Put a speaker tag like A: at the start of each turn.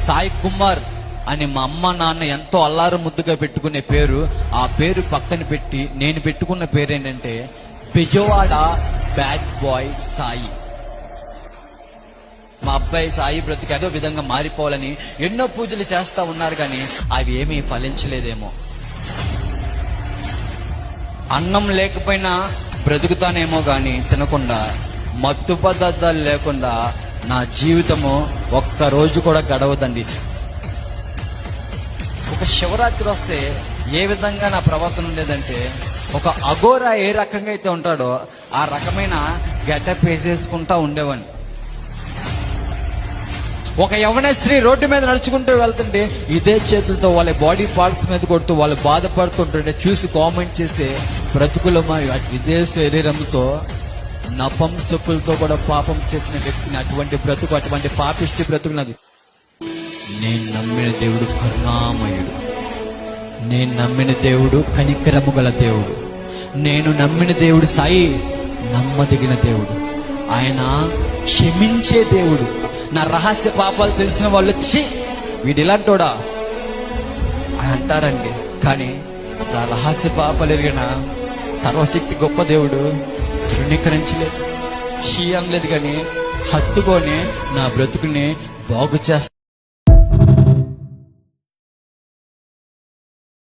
A: సాయి కుమార్ అని మా అమ్మ నాన్న ఎంతో అల్లారు ముద్దుగా పెట్టుకునే పేరు, ఆ పేరు పక్కన పెట్టి నేను పెట్టుకున్న పేరు ఏంటంటే బెజవాడ బ్యాడ్ బాయ్ సాయి. మా అబ్బాయి సాయి బ్రతికి అదో విధంగా మారిపోవాలని ఎన్నో పూజలు చేస్తా ఉన్నారు, కానీ అవి ఏమీ ఫలించలేదేమో. అన్నం లేకపోయినా బ్రతుకుతానేమో గాని తినకుండా, మత్తు పదార్థాలు లేకుండా నా జీవితము ఒక్క రోజు కూడా గడవదండి. ఒక శివరాత్రి వస్తే ఏ విధంగా నా ప్రవర్తన ఉండేదంటే, ఒక అఘోరా ఏ రకంగా అయితే ఉంటాడో ఆ రకమైన గెటప్ వేసేసుకుంటా ఉండేవాడిని. ఒక యవ్వన స్త్రీ రోడ్డు మీద నడుచుకుంటూ వెళ్తుంటే ఇదే చేతులతో వాళ్ళ బాడీ పార్ట్స్ మీద కొడుతూ వాళ్ళు బాధపడుతుంటుంటే చూసి కామెంట్ చేసే బ్రతుకులమా ఇదే శరీరంతో నపంసకులతో కూడా పాపం చేసిన వ్యక్తిని, అటువంటి బ్రతుకు, అటువంటి పాపిష్టి బ్రతుకు నాది. నేను నమ్మిన దేవుడు కరుణామయుడు, నేను నమ్మిన దేవుడు కనికరము గల దేవుడు, నేను నమ్మిన దేవుడు సాయి నమ్మదగిన దేవుడు, ఆయన క్షమించే దేవుడు. నా రహస్య పాపాలు తెలిసిన వాళ్ళు వచ్చి వీడు ఇలాంటోడా అని అంటారండి, కానీ నా రహస్య పాపాలు ఎరిగిన సర్వశక్తి గొప్ప దేవుడు తృణీకరించలేదు, చీ అనలేదు, కానీ హత్తుకొని నా బ్రతుకుని బాగు చేస్తా.